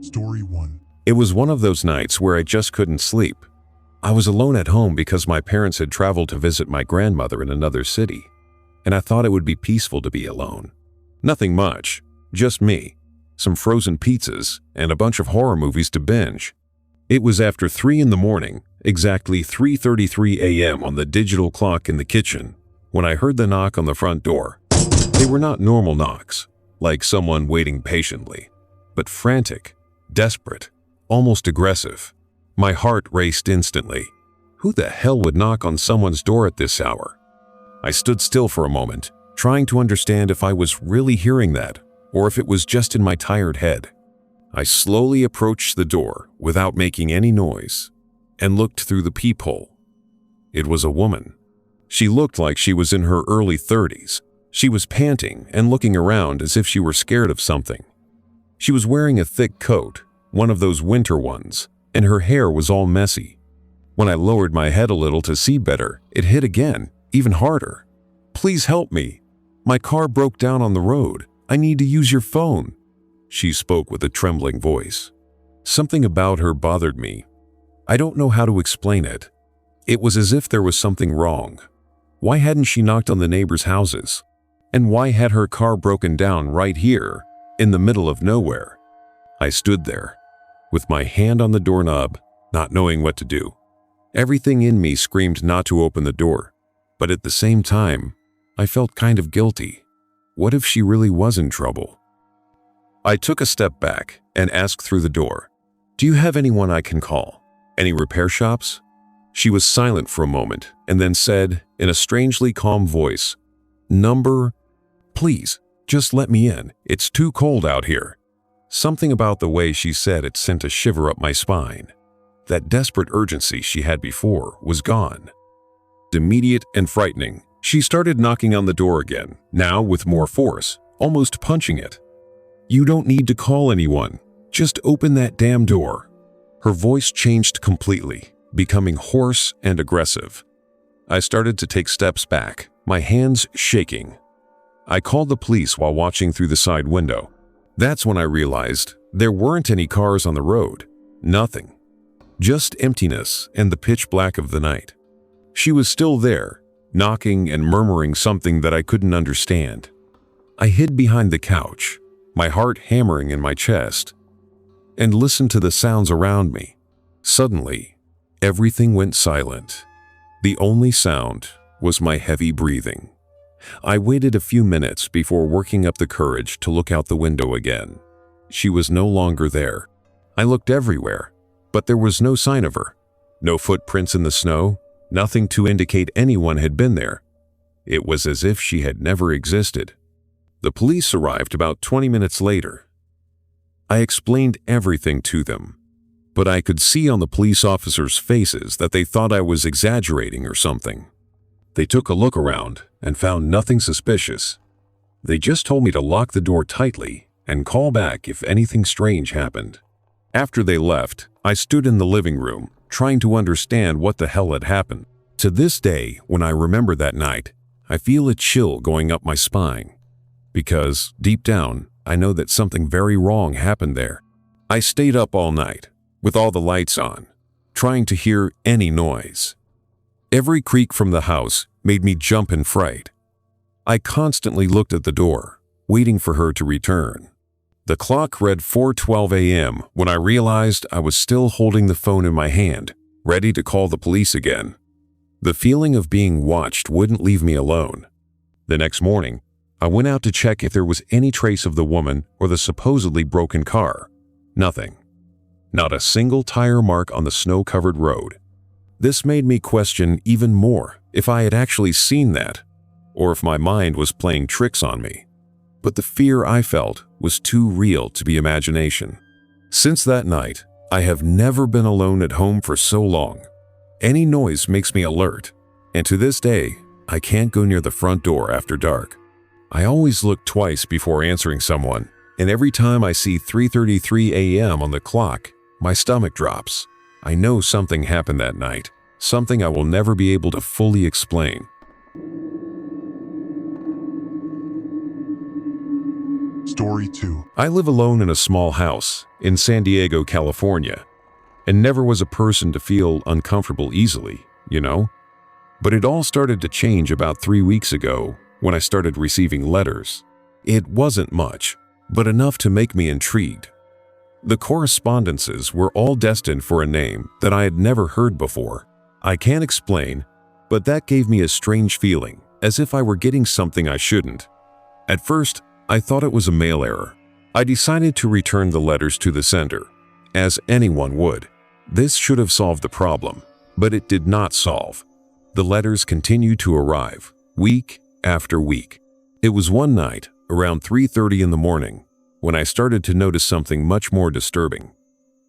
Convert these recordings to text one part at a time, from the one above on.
Story 1. It was one of those nights where I just couldn't sleep. I was alone at home because my parents had traveled to visit my grandmother in another city, and I thought it would be peaceful to be alone. Nothing much, just me, some frozen pizzas, and a bunch of horror movies to binge. It was after 3 in the morning, exactly 3:33 a.m. on the digital clock in the kitchen, when I heard the knock on the front door. They were not normal knocks, like someone waiting patiently, but frantic, desperate, almost aggressive. My heart raced instantly. Who the hell would knock on someone's door at this hour? I stood still for a moment, trying to understand if I was really hearing that, or if it was just in my tired head. I slowly approached the door without making any noise, and looked through the peephole. It was a woman. She looked like she was in her early 30s. She was panting and looking around as if she were scared of something. She was wearing a thick coat, one of those winter ones, and her hair was all messy. When I lowered my head a little to see better, it hit again, even harder. "Please help me. My car broke down on the road. I need to use your phone." She spoke with a trembling voice. Something about her bothered me. I don't know how to explain it. It was as if there was something wrong. Why hadn't she knocked on the neighbors' houses? And why had her car broken down right here, in the middle of nowhere? I stood there, with my hand on the doorknob, not knowing what to do. Everything in me screamed not to open the door, but at the same time, I felt kind of guilty. What if she really was in trouble? I took a step back and asked through the door, "Do you have anyone I can call? Any repair shops?" She was silent for a moment and then said, in a strangely calm voice, "Please, just let me in. It's too cold out here." Something about the way she said it sent a shiver up my spine. That desperate urgency she had before was gone. Immediate and frightening, she started knocking on the door again, now with more force, almost punching it. "You don't need to call anyone. Just open that damn door." Her voice changed completely, becoming hoarse and aggressive. I started to take steps back, my hands shaking. I called the police while watching through the side window. That's when I realized there weren't any cars on the road. Nothing. Just emptiness and the pitch black of the night. She was still there, knocking and murmuring something that I couldn't understand. I hid behind the couch, my heart hammering in my chest, and listened to the sounds around me. Suddenly, everything went silent. The only sound was my heavy breathing. I waited a few minutes before working up the courage to look out the window again. She was no longer there. I looked everywhere, but there was no sign of her. No footprints in the snow, nothing to indicate anyone had been there. It was as if she had never existed. The police arrived about 20 minutes later. I explained everything to them, but I could see on the police officers' faces that they thought I was exaggerating or something. They took a look around and found nothing suspicious. They just told me to lock the door tightly and call back if anything strange happened. After they left, I stood in the living room, trying to understand what the hell had happened. To this day, when I remember that night, I feel a chill going up my spine. Because, deep down, I know that something very wrong happened there. I stayed up all night, with all the lights on, trying to hear any noise. Every creak from the house made me jump in fright. I constantly looked at the door, waiting for her to return. The clock read 4:12 a.m. when I realized I was still holding the phone in my hand, ready to call the police again. The feeling of being watched wouldn't leave me alone. The next morning, I went out to check if there was any trace of the woman or the supposedly broken car. Nothing. Not a single tire mark on the snow-covered road. This made me question even more if I had actually seen that, or if my mind was playing tricks on me. But the fear I felt was too real to be imagination. Since that night, I have never been alone at home for so long. Any noise makes me alert, and to this day, I can't go near the front door after dark. I always look twice before answering someone, and every time I see 3:33 a.m. on the clock, my stomach drops. I know something happened that night, something I will never be able to fully explain. Story 2. I live alone in a small house in San Diego, California, and never was a person to feel uncomfortable easily, you know? But it all started to change about 3 weeks ago when I started receiving letters. It wasn't much, but enough to make me intrigued. The correspondences were all destined for a name that I had never heard before. I can't explain, but that gave me a strange feeling, as if I were getting something I shouldn't. At first, I thought it was a mail error. I decided to return the letters to the sender, as anyone would. This should have solved the problem, but it did not solve. The letters continued to arrive, week after week. It was one night, around 3:30 in the morning, when I started to notice something much more disturbing.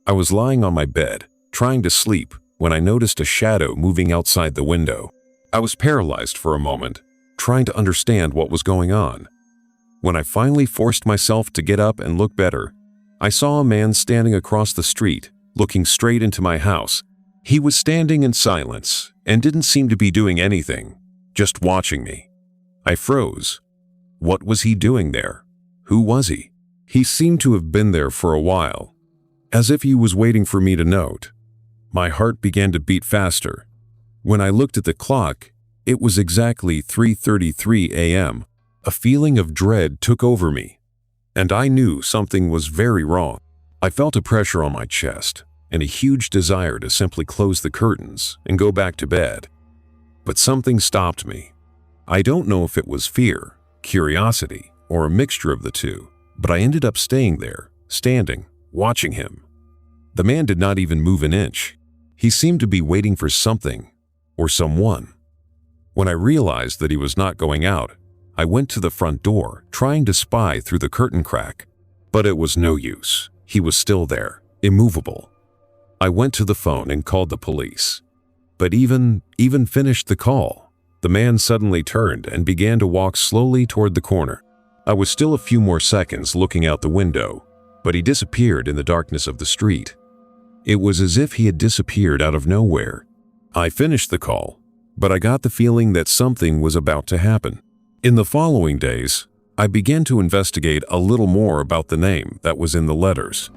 I was lying on my bed, trying to sleep, when I noticed a shadow moving outside the window. I was paralyzed for a moment, trying to understand what was going on. When I finally forced myself to get up and look better, I saw a man standing across the street, looking straight into my house. He was standing in silence and didn't seem to be doing anything, just watching me. I froze. What was he doing there? Who was he? He seemed to have been there for a while, as if he was waiting for me to note. My heart began to beat faster. When I looked at the clock, it was exactly 3:33 a.m. A feeling of dread took over me, and I knew something was very wrong. I felt a pressure on my chest and a huge desire to simply close the curtains and go back to bed. But something stopped me. I don't know if it was fear, curiosity, or a mixture of the two, but I ended up staying there, standing, watching him. The man did not even move an inch. He seemed to be waiting for something or someone. When I realized that he was not going out, I went to the front door, trying to spy through the curtain crack. But it was no use. He was still there, immovable. I went to the phone and called the police. But even finished the call, the man suddenly turned and began to walk slowly toward the corner. I was still a few more seconds looking out the window, but he disappeared in the darkness of the street. It was as if he had disappeared out of nowhere. I finished the call, but I got the feeling that something was about to happen. In the following days, I began to investigate a little more about the name that was in the letters.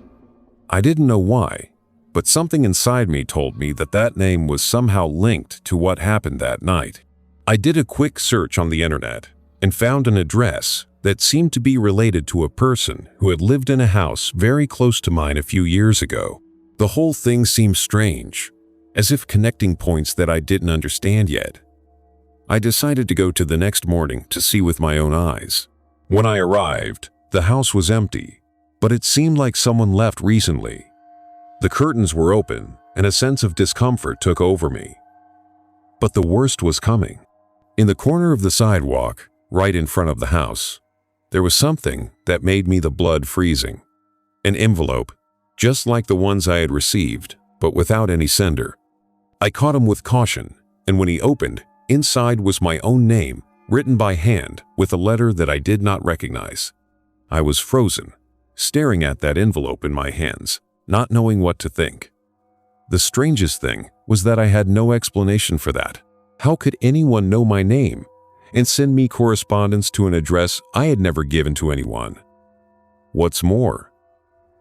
I didn't know why, but something inside me told me that that name was somehow linked to what happened that night. I did a quick search on the internet and found an address that seemed to be related to a person who had lived in a house very close to mine a few years ago. The whole thing seemed strange, as if connecting points that I didn't understand yet. I decided to go to the next morning to see with my own eyes. When I arrived, the house was empty, but it seemed like someone left recently. The curtains were open, and a sense of discomfort took over me. But the worst was coming. In the corner of the sidewalk, right in front of the house, there was something that made me the blood freezing. An envelope, just like the ones I had received, but without any sender. I caught him with caution, and when he opened, inside was my own name, written by hand with a letter that I did not recognize. I was frozen, staring at that envelope in my hands, not knowing what to think. The strangest thing was that I had no explanation for that. How could anyone know my name and send me correspondence to an address I had never given to anyone? What's more,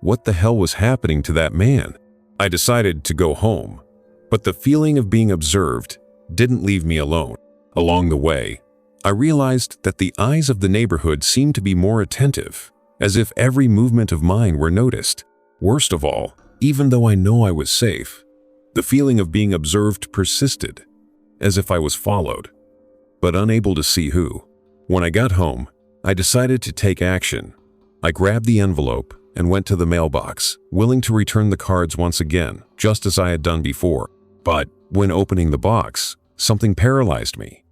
what the hell was happening to that man? I decided to go home, but the feeling of being observed didn't leave me alone. Along the way, I realized that the eyes of the neighborhood seemed to be more attentive, as if every movement of mine were noticed. Worst of all, even though I know I was safe, the feeling of being observed persisted, as if I was followed, but unable to see who. When I got home, I decided to take action. I grabbed the envelope and went to the mailbox, willing to return the cards once again, just as I had done before. But when opening the box, something paralyzed me.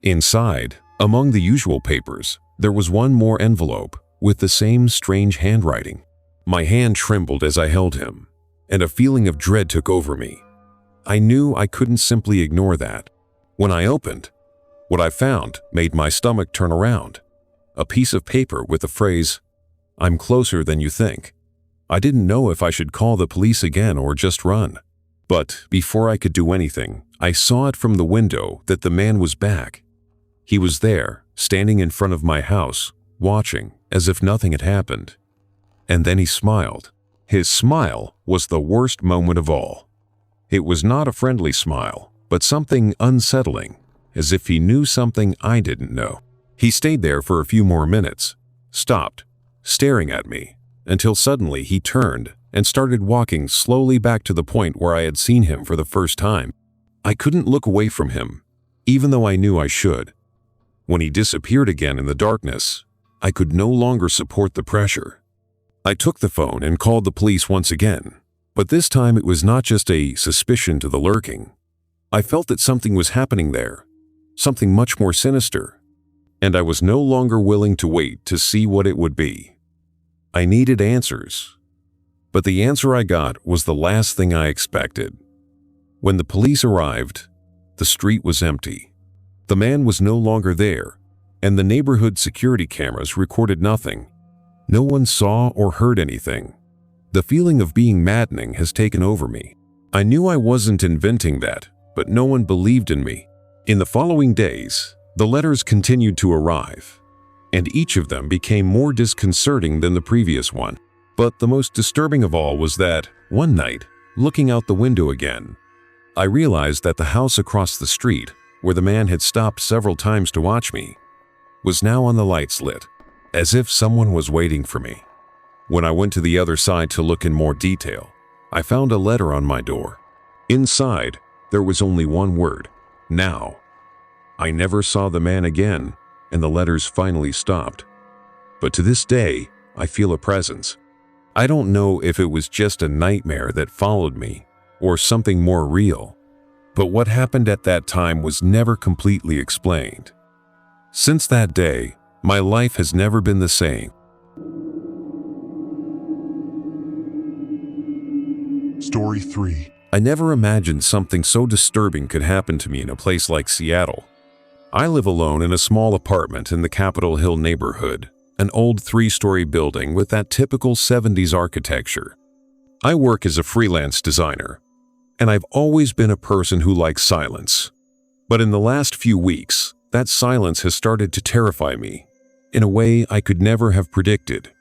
Inside, among the usual papers, there was one more envelope with the same strange handwriting. My hand trembled as I held him, and a feeling of dread took over me. I knew I couldn't simply ignore that. When I opened, what I found made my stomach turn around. A piece of paper with the phrase, "I'm closer than you think." I didn't know if I should call the police again or just run. But before I could do anything, I saw it from the window that the man was back. He was there, standing in front of my house, watching as if nothing had happened. And then he smiled. His smile was the worst moment of all. It was not a friendly smile, but something unsettling, as if he knew something I didn't know. He stayed there for a few more minutes, stopped, staring at me, until suddenly he turned and started walking slowly back to the point where I had seen him for the first time. I couldn't look away from him, even though I knew I should. When he disappeared again in the darkness, I could no longer support the pressure. I took the phone and called the police once again, but this time it was not just a suspicion to the lurking. I felt that something was happening there, something much more sinister, and I was no longer willing to wait to see what it would be. I needed answers, but the answer I got was the last thing I expected. When the police arrived, the street was empty. The man was no longer there, and the neighborhood security cameras recorded nothing. No one saw or heard anything. The feeling of being maddening has taken over me. I knew I wasn't inventing that, but no one believed in me. In the following days, the letters continued to arrive, and each of them became more disconcerting than the previous one. But the most disturbing of all was that, one night, looking out the window again, I realized that the house across the street, where the man had stopped several times to watch me, was now on the lights lit, as if someone was waiting for me. When I went to the other side to look in more detail, I found a letter on my door. Inside, there was only one word: now. I never saw the man again, and the letters finally stopped. But to this day, I feel a presence. I don't know if it was just a nightmare that followed me, or something more real, but what happened at that time was never completely explained. Since that day, my life has never been the same. Story 3. I never imagined something so disturbing could happen to me in a place like Seattle. I live alone in a small apartment in the Capitol Hill neighborhood, an old 3-story building with that typical 70s architecture. I work as a freelance designer, and I've always been a person who likes silence. But in the last few weeks, that silence has started to terrify me in a way I could never have predicted.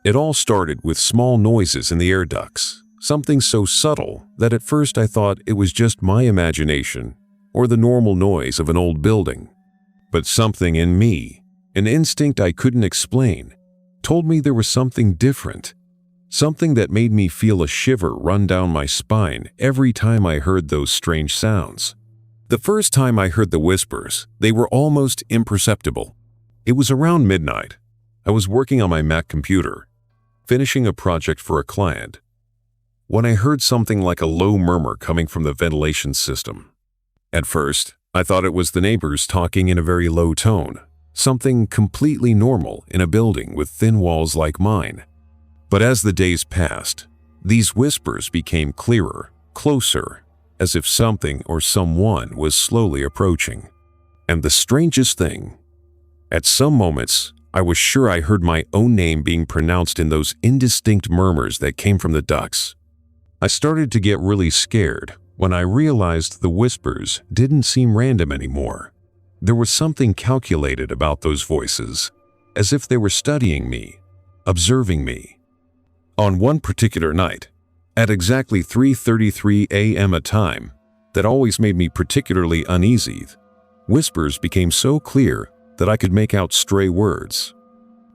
It all started with small noises in the air ducts, something so subtle that at first I thought it was just my imagination or the normal noise of an old building. But something in me, an instinct I couldn't explain, told me there was something different, something that made me feel a shiver run down my spine every time I heard those strange sounds. The first time I heard the whispers, they were almost imperceptible. It was around midnight. I was working on my Mac computer, finishing a project for a client, when I heard something like a low murmur coming from the ventilation system. At first, I thought it was the neighbors talking in a very low tone, something completely normal in a building with thin walls like mine. But as the days passed, these whispers became clearer, closer, as if something or someone was slowly approaching. And the strangest thing, at some moments, I was sure I heard my own name being pronounced in those indistinct murmurs that came from the ducts. I started to get really scared when I realized the whispers didn't seem random anymore. There was something calculated about those voices, as if they were studying me, observing me. On one particular night, at exactly 3:33 a.m. a time that always made me particularly uneasy, whispers became so clear that I could make out stray words.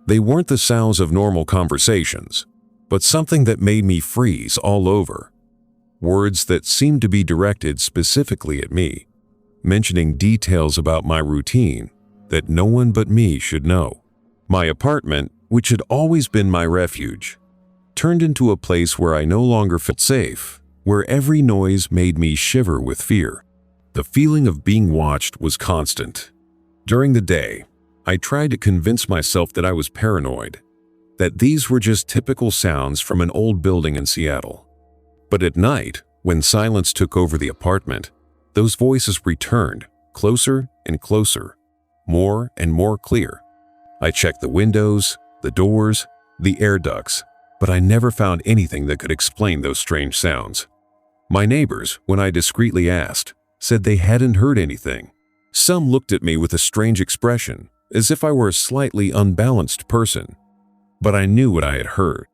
They weren't the sounds of normal conversations, but something that made me freeze all over. Words that seemed to be directed specifically at me, mentioning details about my routine that no one but me should know. My apartment, which had always been my refuge, turned into a place where I no longer felt safe, where every noise made me shiver with fear. The feeling of being watched was constant. During the day, I tried to convince myself that I was paranoid, that these were just typical sounds from an old building in Seattle. But at night, when silence took over the apartment, those voices returned, closer and closer, more and more clear. I checked the windows, the doors, the air ducts, but I never found anything that could explain those strange sounds. My neighbors, when I discreetly asked, said they hadn't heard anything. Some looked at me with a strange expression, as if I were a slightly unbalanced person. But I knew what I had heard.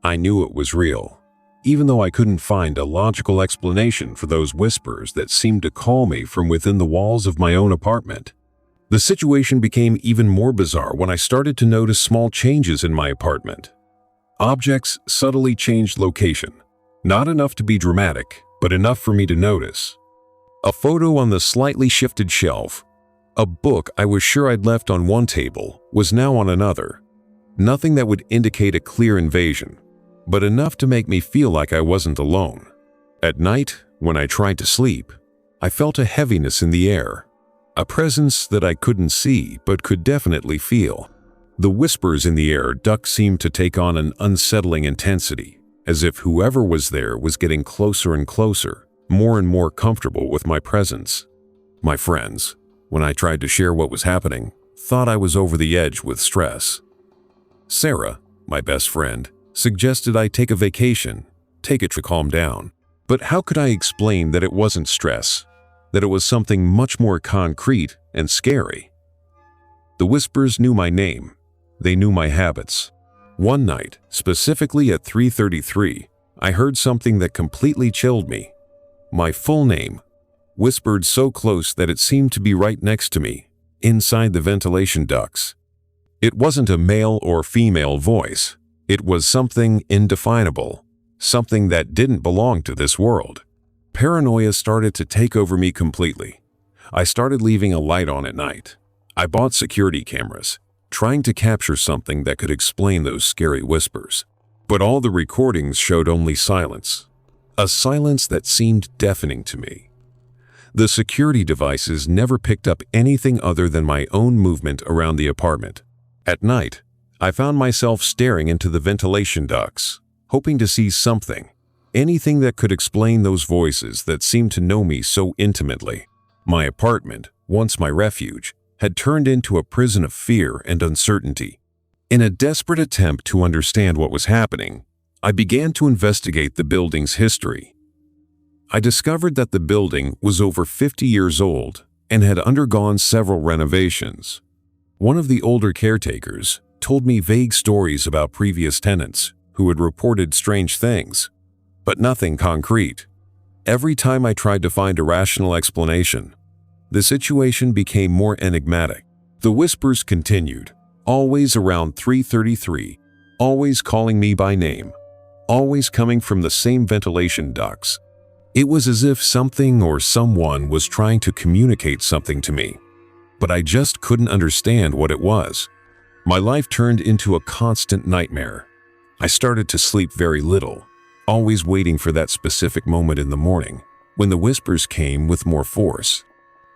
I knew it was real, even though I couldn't find a logical explanation for those whispers that seemed to call me from within the walls of my own apartment. The situation became even more bizarre when I started to notice small changes in my apartment. Objects subtly changed location, not enough to be dramatic, but enough for me to notice. A photo on the slightly shifted shelf. A book I was sure I'd left on one table was now on another. Nothing that would indicate a clear invasion, but enough to make me feel like I wasn't alone. At night, when I tried to sleep, I felt a heaviness in the air, a presence that I couldn't see but could definitely feel. The whispers in the air seemed to take on an unsettling intensity, as if whoever was there was getting closer and closer, more and more comfortable with my presence. My friends, when I tried to share what was happening, thought I was over the edge with stress. Sarah, my best friend, suggested I take a vacation, take it to calm down. But how could I explain that it wasn't stress, that it was something much more concrete and scary? The whispers knew my name. They knew my habits. One night, specifically at 3:33, I heard something that completely chilled me. My full name, whispered so close that it seemed to be right next to me, inside the ventilation ducts. It wasn't a male or female voice. It was something indefinable, something that didn't belong to this world. Paranoia started to take over me completely. I started leaving a light on at night. I bought security cameras, trying to capture something that could explain those scary whispers. But all the recordings showed only silence, a silence that seemed deafening to me. The security devices never picked up anything other than my own movement around the apartment. At night, I found myself staring into the ventilation ducts, hoping to see something, anything that could explain those voices that seemed to know me so intimately. My apartment, once my refuge, had turned into a prison of fear and uncertainty. In a desperate attempt to understand what was happening, I began to investigate the building's history. I discovered that the building was over 50 years old and had undergone several renovations. One of the older caretakers told me vague stories about previous tenants who had reported strange things, but nothing concrete. Every time I tried to find a rational explanation, the situation became more enigmatic. The whispers continued, always around 3:33, always calling me by name, always coming from the same ventilation ducts. It was as if something or someone was trying to communicate something to me, but I just couldn't understand what it was. My life turned into a constant nightmare. I started to sleep very little, always waiting for that specific moment in the morning when the whispers came with more force.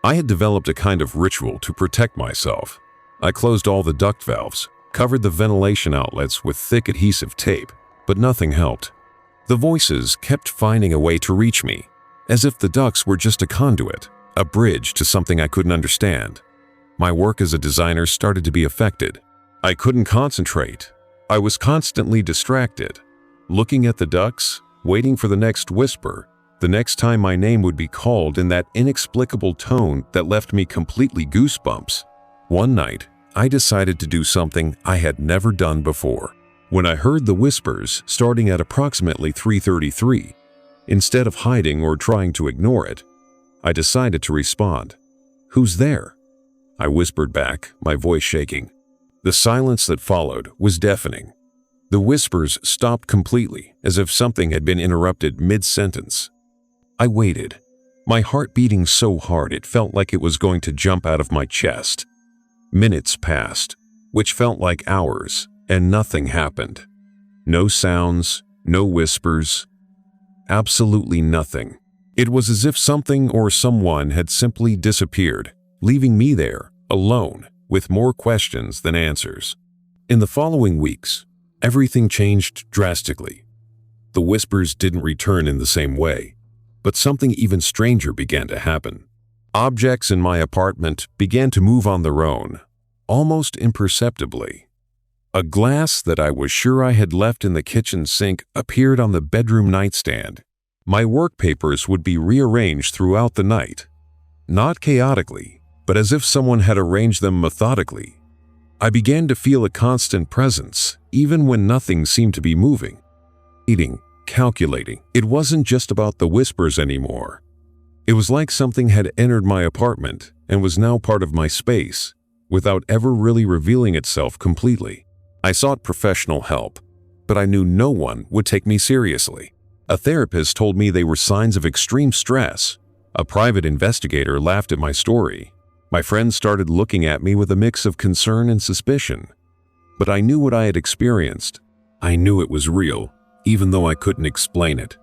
I had developed a kind of ritual to protect myself. I closed all the duct valves, covered the ventilation outlets with thick adhesive tape, but nothing helped. The voices kept finding a way to reach me, as if the ducts were just a conduit, a bridge to something I couldn't understand. My work as a designer started to be affected. I couldn't concentrate. I was constantly distracted, looking at the ducts, waiting for the next whisper, the next time my name would be called in that inexplicable tone that left me completely goosebumps. One night, I decided to do something I had never done before. When I heard the whispers starting at approximately 3:33, instead of hiding or trying to ignore it, I decided to respond. "Who's there?" I whispered back, my voice shaking. The silence that followed was deafening. The whispers stopped completely, as if something had been interrupted mid-sentence. I waited, my heart beating so hard it felt like it was going to jump out of my chest. Minutes passed, which felt like hours, and nothing happened. No sounds, no whispers, absolutely nothing. It was as if something or someone had simply disappeared, leaving me there, alone, with more questions than answers. In the following weeks, everything changed drastically. The whispers didn't return in the same way, but something even stranger began to happen. Objects in my apartment began to move on their own, almost imperceptibly. A glass that I was sure I had left in the kitchen sink appeared on the bedroom nightstand. My work papers would be rearranged throughout the night, not chaotically, but as if someone had arranged them methodically, I began to feel a constant presence, even when nothing seemed to be moving. Eating, calculating. It wasn't just about the whispers anymore. It was like something had entered my apartment and was now part of my space, without ever really revealing itself completely. I sought professional help, but I knew no one would take me seriously. A therapist told me they were signs of extreme stress. A private investigator laughed at my story. My friends started looking at me with a mix of concern and suspicion. But I knew what I had experienced. I knew it was real, even though I couldn't explain it.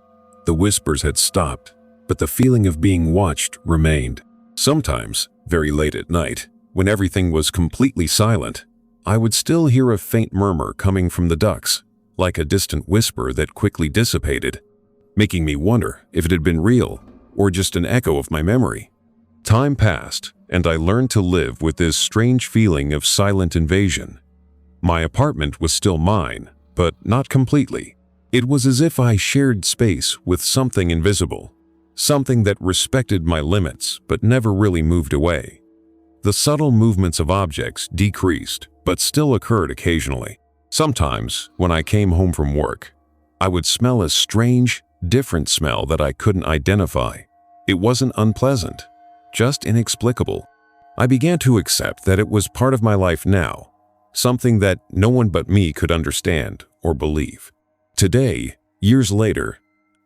The whispers had stopped, but the feeling of being watched remained. Sometimes, very late at night, when everything was completely silent, I would still hear a faint murmur coming from the ducts, like a distant whisper that quickly dissipated, making me wonder if it had been real or just an echo of my memory. Time passed, and I learned to live with this strange feeling of silent invasion. My apartment was still mine, but not completely. It was as if I shared space with something invisible, something that respected my limits but never really moved away. The subtle movements of objects decreased, but still occurred occasionally. Sometimes, when I came home from work, I would smell a strange, different smell that I couldn't identify. It wasn't unpleasant, just inexplicable. I began to accept that it was part of my life now, something that no one but me could understand or believe. Today, years later,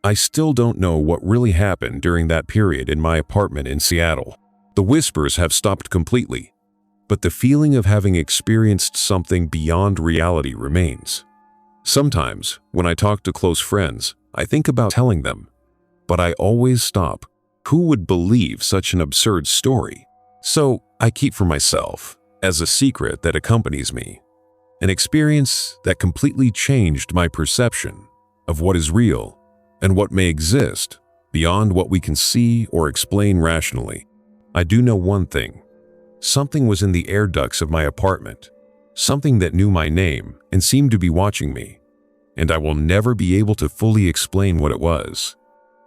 I still don't know what really happened during that period in my apartment in Seattle. The whispers have stopped completely, but the feeling of having experienced something beyond reality remains. Sometimes, when I talk to close friends, I think about telling them, but I always stop. Who would believe such an absurd story? So I keep for myself, as a secret that accompanies me, an experience that completely changed my perception of what is real and what may exist beyond what we can see or explain rationally. I do know one thing. Something was in the air ducts of my apartment, something that knew my name and seemed to be watching me, and I will never be able to fully explain what it was.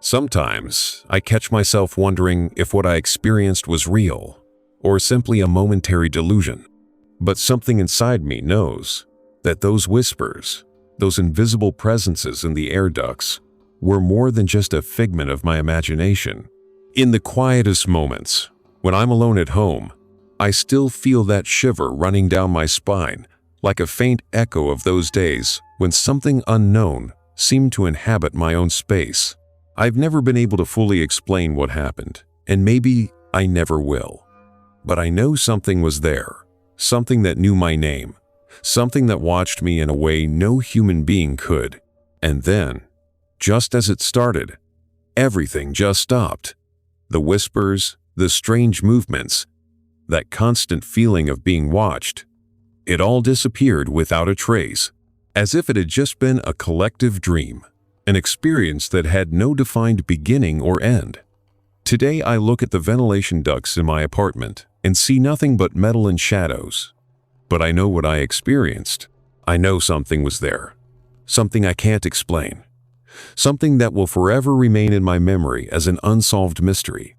Sometimes I catch myself wondering if what I experienced was real or simply a momentary delusion. But something inside me knows that those whispers, those invisible presences in the air ducts, were more than just a figment of my imagination. In the quietest moments, when I'm alone at home, I still feel that shiver running down my spine, like a faint echo of those days when something unknown seemed to inhabit my own space. I've never been able to fully explain what happened, and maybe I never will. But I know something was there, something that knew my name, something that watched me in a way no human being could. And then, just as it started, everything just stopped. The whispers, the strange movements, that constant feeling of being watched. It all disappeared without a trace, as if it had just been a collective dream, an experience that had no defined beginning or end. Today I look at the ventilation ducts in my apartment and see nothing but metal and shadows. But I know what I experienced. I know something was there, something I can't explain, something that will forever remain in my memory as an unsolved mystery.